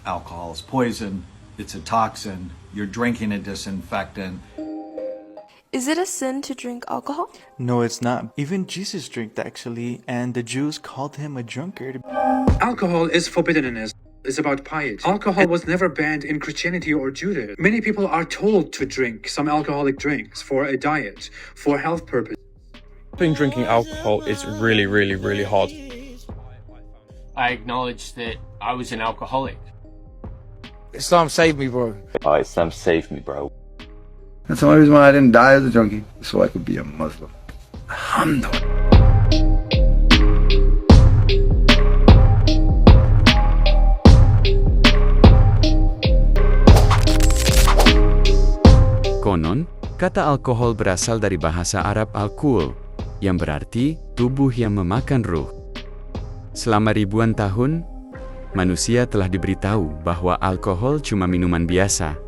Alcohol is poison, it's a toxin, you're drinking a disinfectant. Is it a sin to drink alcohol? No, it's not. Even Jesus drank actually, and the Jews called him a drunkard. Alcohol is forbidden in Islam. It's about piety. Alcohol was never banned in Christianity or Judaism. Many people are told to drink some alcoholic drinks for a diet, for health purposes. Drinking alcohol is really, really, really hard. I acknowledge that I was an alcoholic. Islam saved me, bro. Islam saved me, bro. That's the only reason why I didn't die as a junkie, so I could be a Muslim. Alhamdulillah. Konon, kata alkohol berasal dari bahasa Arab alkohol, yang berarti tubuh yang memakan ruh. Selama ribuan tahun, manusia telah diberitahu bahwa alkohol cuma minuman biasa.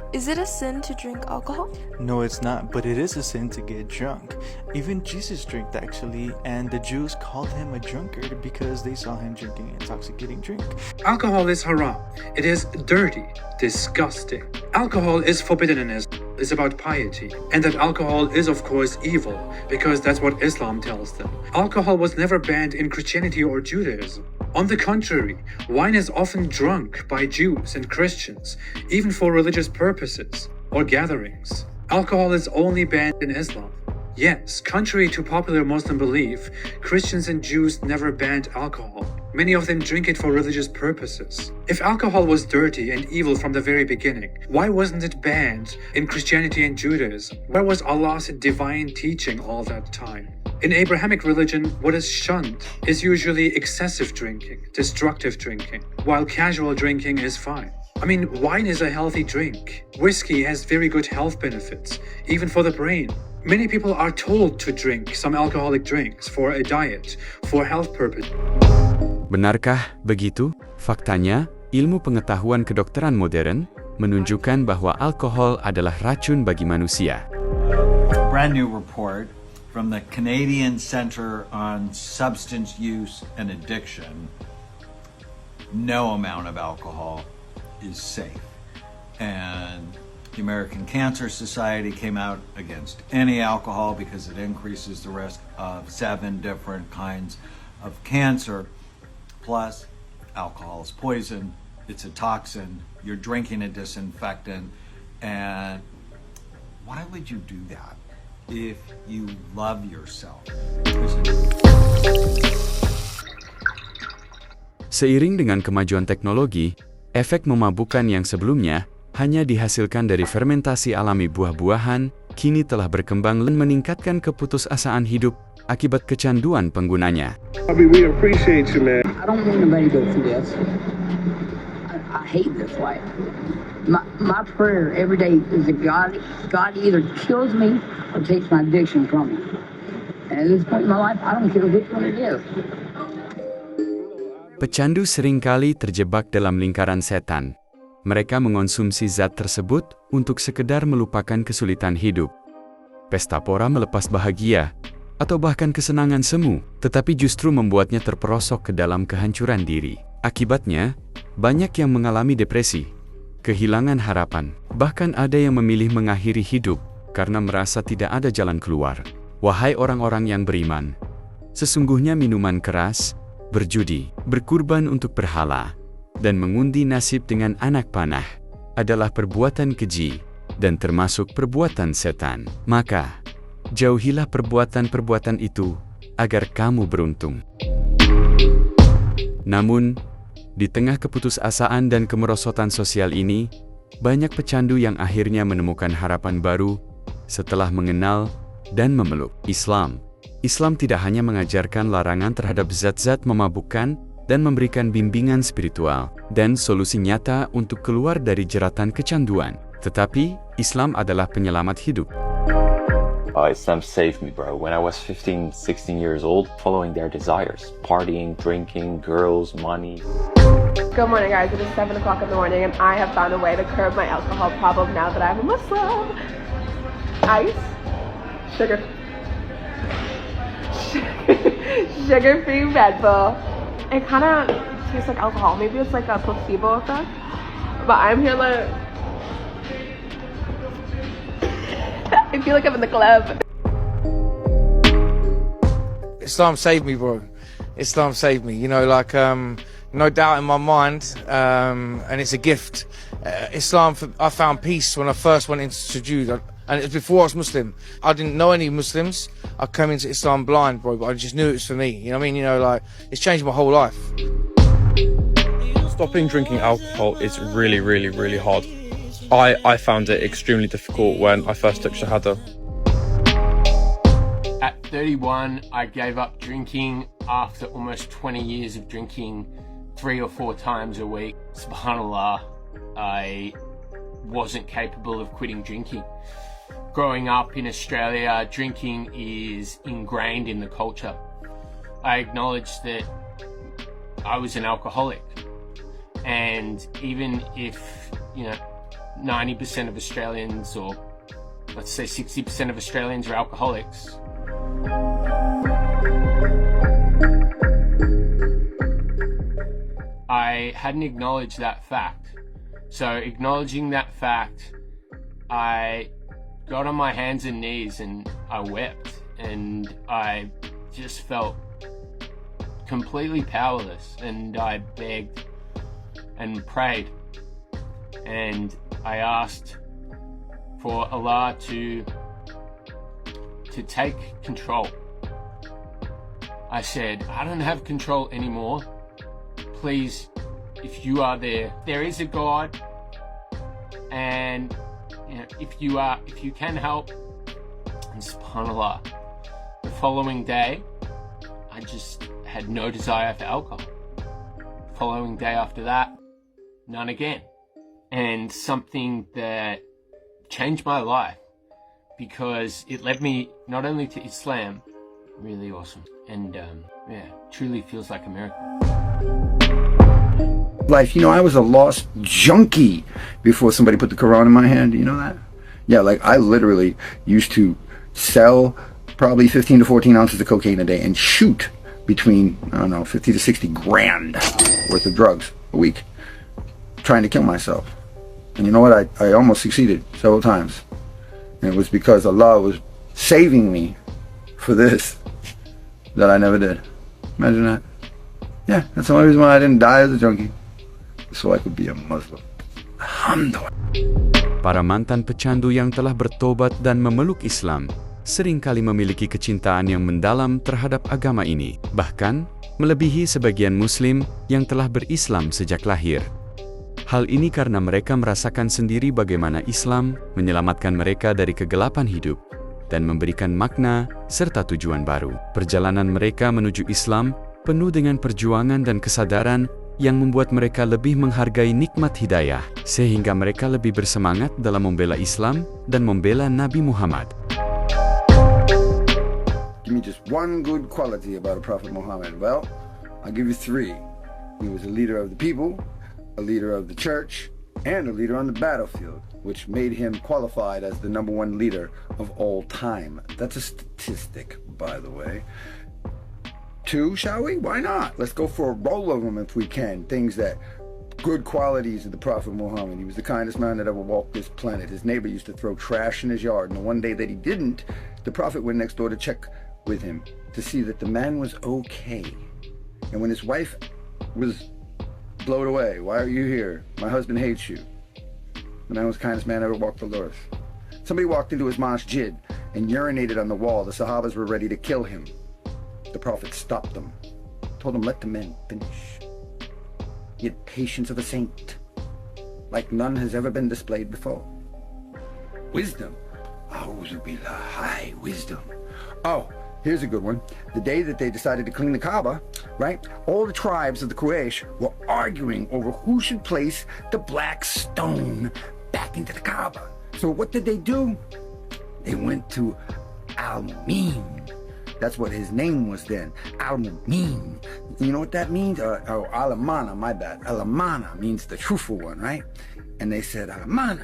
Is it a sin to drink alcohol? No, it's not, but it is a sin to get drunk. Even Jesus drank actually, and the Jews called him a drunkard because they saw him drinking intoxicating drink. Alcohol is haram. It is dirty, disgusting. Alcohol is forbidden in Islam. It's about piety. And that alcohol is of course evil, because that's what Islam tells them. Alcohol was never banned in Christianity or Judaism. On the contrary, wine is often drunk by Jews and Christians, even for religious purposes or gatherings. Alcohol is only banned in Islam. Yes, contrary to popular Muslim belief, Christians and Jews never banned alcohol. Many of them drink it for religious purposes. If alcohol was dirty and evil from the very beginning, why wasn't it banned in Christianity and Judaism? Where was Allah's divine teaching all that time? In Abrahamic religion, what is shunned is usually excessive drinking, destructive drinking, while casual drinking is fine. I mean, wine is a healthy drink. Whiskey has very good health benefits, even for the brain. Many people are told to drink some alcoholic drinks for a diet, for health purposes. Benarkah begitu? Faktanya, ilmu pengetahuan kedokteran modern menunjukkan bahwa alkohol adalah racun bagi manusia. Brand new report from the Canadian Centre on Substance Use and Addiction. No amount of alcohol is safe. And the American Cancer Society came out against any alcohol because it increases the risk of 7 different kinds of cancer. Plus, alcohol is poison, it's a toxin, you're drinking a disinfectant, and why would you do that if you love yourself? Seiring dengan kemajuan teknologi, efek memabukkan yang sebelumnya hanya dihasilkan dari fermentasi alami buah-buahan, kini telah berkembang dan meningkatkan keputusasaan hidup akibat kecanduan penggunanya. We appreciate you, man. I don't want anybody to go through this. I hate this life. My prayer every day is that God either kills me or takes my addiction from me. And at this point in my life, I don't care which one it is. Pecandu seringkali terjebak dalam lingkaran setan. Mereka mengonsumsi zat tersebut untuk sekedar melupakan kesulitan hidup. Pesta pora melepas bahagia, atau bahkan kesenangan semu, tetapi justru membuatnya terperosok ke dalam kehancuran diri. Akibatnya, banyak yang mengalami depresi, kehilangan harapan, bahkan ada yang memilih mengakhiri hidup karena merasa tidak ada jalan keluar. Wahai orang-orang yang beriman, sesungguhnya minuman keras, berjudi, berkurban untuk berhala, dan mengundi nasib dengan anak panah adalah perbuatan keji dan termasuk perbuatan setan. Maka, jauhilah perbuatan-perbuatan itu agar kamu beruntung. Namun, di tengah keputusasaan dan kemerosotan sosial ini, banyak pecandu yang akhirnya menemukan harapan baru setelah mengenal dan memeluk Islam. Islam tidak hanya mengajarkan larangan terhadap zat-zat memabukkan dan memberikan bimbingan spiritual dan solusi nyata untuk keluar dari jeratan kecanduan, tetapi Islam adalah penyelamat hidup. Islam saved me, bro. When I was 15, 16 years old, following their desires, partying, drinking, girls, money. Good morning, guys. It is 7 o'clock in the morning, and I have found a way to curb my alcohol problem now that I'm a Muslim. Ice, sugar-free Red Bull. It kind of taste like alcohol. Maybe it's like a placebo effect. But I'm here like I feel like I'm in the club. Islam saved me, bro. Islam saved me. You know, like, no doubt in my mind, and it's a gift. Islam, I found peace when I first went into sujood, and it was before I was Muslim. I didn't know any Muslims. I came into Islam blind, bro, but I just knew it was for me. You know what I mean? You know, like, it's changed my whole life. Stopping drinking alcohol is really, really, really hard. I found it extremely difficult when I first took Shahada. At 31, I gave up drinking after almost 20 years of drinking 3 or 4 times a week. SubhanAllah, I wasn't capable of quitting drinking. Growing up in Australia, drinking is ingrained in the culture. I acknowledge that I was an alcoholic. And even if, 90% of Australians, or let's say 60% of Australians are alcoholics, I hadn't acknowledged that fact. So acknowledging that fact, I got on my hands and knees and I wept, and I just felt completely powerless, and I begged and prayed, and I asked for Allah to take control. I said, I don't have control anymore. Please, if you are there is a God, and if you can help. And SubhanAllah, the following day, I just had no desire for alcohol. The following day after that, none again. And something that changed my life, because it led me not only to Islam, really awesome, and truly feels like a miracle. Life, I was a lost junkie before somebody put the Quran in my hand. You know that? Yeah, like I literally used to sell probably 15 to 14 ounces of cocaine a day and shoot between, 50 to 60 grand worth of drugs a week, trying to kill myself. And you know what? I almost succeeded several times. And it was because Allah was saving me for this that I never did. Imagine that. Yeah, that's the only reason why I didn't die as a junkie. So I could be a Muslim. Alhamdulillah. Para mantan pecandu yang telah bertobat dan memeluk Islam seringkali memiliki kecintaan yang mendalam terhadap agama ini, bahkan melebihi sebagian Muslim yang telah berislam sejak lahir. Hal ini karena mereka merasakan sendiri bagaimana Islam menyelamatkan mereka dari kegelapan hidup dan memberikan makna serta tujuan baru. Perjalanan mereka menuju Islam penuh dengan perjuangan dan kesadaran yang membuat mereka lebih menghargai nikmat hidayah, sehingga mereka lebih bersemangat dalam membela Islam dan membela Nabi Muhammad. Give me just one good quality about a Prophet Muhammad. Well, I'll give you 3. He was a leader of the people, a leader of the church, and a leader on the battlefield, which made him qualified as the #1 leader of all time. That's a statistic, by the way. 2, shall we? Why not? Let's go for a roll of them if we can. Things that, good qualities of the Prophet Muhammad. He was the kindest man that ever walked this planet. His neighbor used to throw trash in his yard, and the one day that he didn't, the Prophet went next door to check with him to see that the man was okay. And when his wife was blown away, why are you here? My husband hates you. The man was the kindest man ever walked the earth. Somebody walked into his masjid and urinated on the wall. The Sahabas were ready to kill him. The Prophet stopped them, told them, let the men finish. He had patience of a saint, like none has ever been displayed before. Wisdom. A'udhu billah, high wisdom. Oh, here's a good one. The day that they decided to clean the Kaaba, right? All the tribes of the Quraysh were arguing over who should place the black stone back into the Kaaba. So what did they do? They went to Al-Mumin. That's what his name was then, Al-Mumin. You know what that means? Al-Amana, my bad. Al-Amana means the truthful one, right? And they said, Al-Amana,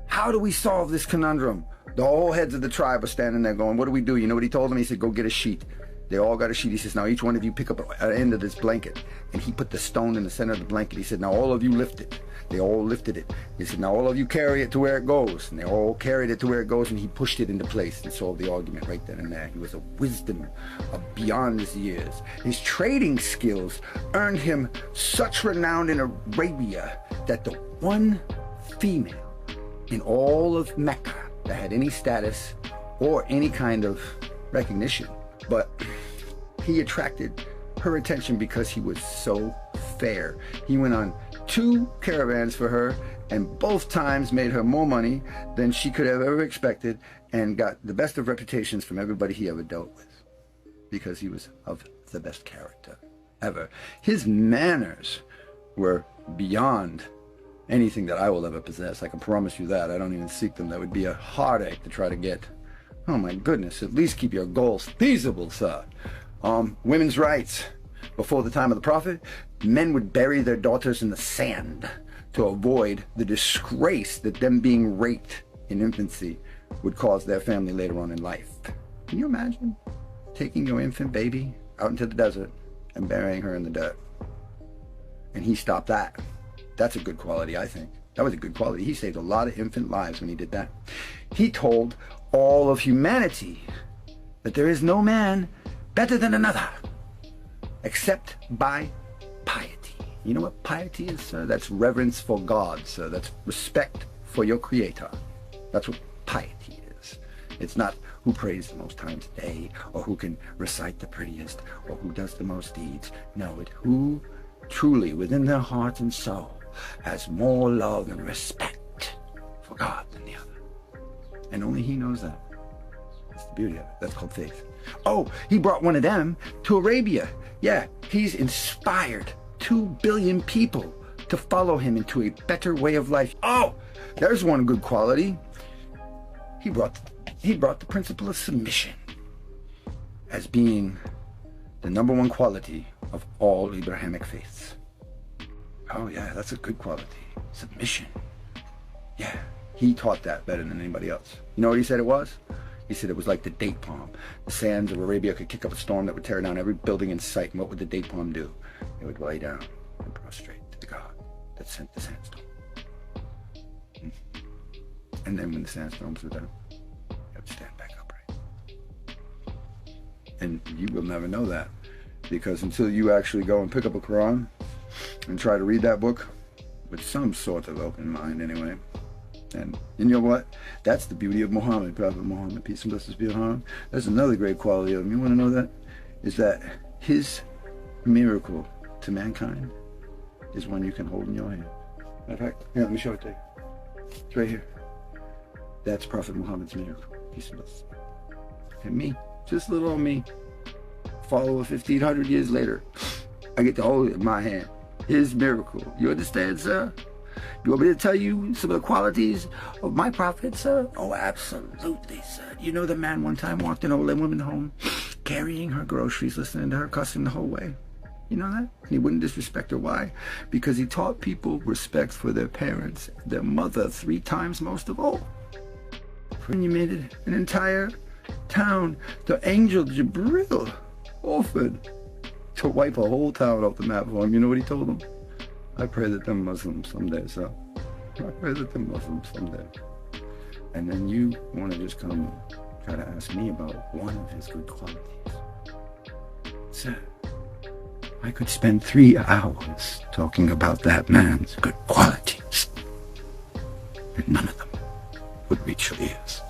how do we solve this conundrum? The whole heads of the tribe are standing there going, what do we do? You know what he told them? He said, go get a sheet. They all got a sheet. He says, now each one of you pick up an end of this blanket. And he put the stone in the center of the blanket. He said, now all of you lift it. They all lifted it. He said, now all of you carry it to where it goes. And they all carried it to where it goes, and he pushed it into place and solved the argument right then and there. He was a wisdom beyond his years. His trading skills earned him such renown in Arabia that the one female in all of Mecca that had any status or any kind of recognition, but he attracted her attention because he was so fair. He went on 2 caravans for her, and both times made her more money than she could have ever expected, and got the best of reputations from everybody he ever dealt with, because he was of the best character ever. His manners were beyond anything that I will ever possess. I can promise you that. I don't even seek them. That would be a heartache to try to get. Oh my goodness, at least keep your goals feasible, sir. Women's rights. Before the time of the Prophet, men would bury their daughters in the sand to avoid the disgrace that them being raped in infancy would cause their family later on in life. Can you imagine taking your infant baby out into the desert and burying her in the dirt? And he stopped that. That's a good quality, I think. That was a good quality. He saved a lot of infant lives when he did that. He told all of humanity that there is no man better than another, except by piety. You know what piety is, sir? That's reverence for God, sir. That's respect for your Creator. That's what piety is. It's not who prays the most times a day, or who can recite the prettiest, or who does the most deeds. No, it's who truly, within their heart and soul, has more love and respect for God than the other. And only he knows that. That's the beauty of it. That's called faith. Oh, he brought one of them to Arabia. Yeah, he's inspired 2 billion people to follow him into a better way of life. Oh, there's one good quality. He brought the principle of submission as being the #1 quality of all Abrahamic faiths. Oh yeah, that's a good quality. Submission. Yeah, he taught that better than anybody else. You know what he said it was? He said it was like the date palm. The sands of Arabia could kick up a storm that would tear down every building in sight. And what would the date palm do? It would lay down and prostrate to the God that sent the sandstorm. And then when the sandstorms were done, it would stand back upright. And you will never know that, because until you actually go and pick up a Quran and try to read that book with some sort of open mind anyway. And you know what? That's the beauty of Muhammad, Prophet Muhammad, peace and blessings be upon him. That's another great quality of him. You want to know that? Is that his miracle to mankind is one you can hold in your hand. Matter of fact, here, let me show it to you. It's right here. That's Prophet Muhammad's miracle. Peace and blessings. And me, just little old me, follower 1,500 years later, I get to hold it in my hand. His miracle. You understand, sir? You want me to tell you some of the qualities of my prophet, sir? Oh, absolutely, sir. You know the man one time walked an old woman home, carrying her groceries, listening to her cussing the whole way. You know that? And he wouldn't disrespect her. Why? Because he taught people respect for their parents, their mother 3 times most of all. When you made it an entire town, the angel Jibril offered to wipe a whole town off the map for him. You know what he told them? I pray that they're Muslims someday, sir. I pray that they're Muslims someday. And then you want to just come and try to ask me about one of his good qualities. Sir, I could spend 3 hours talking about that man's good qualities, and none of them would reach your ears.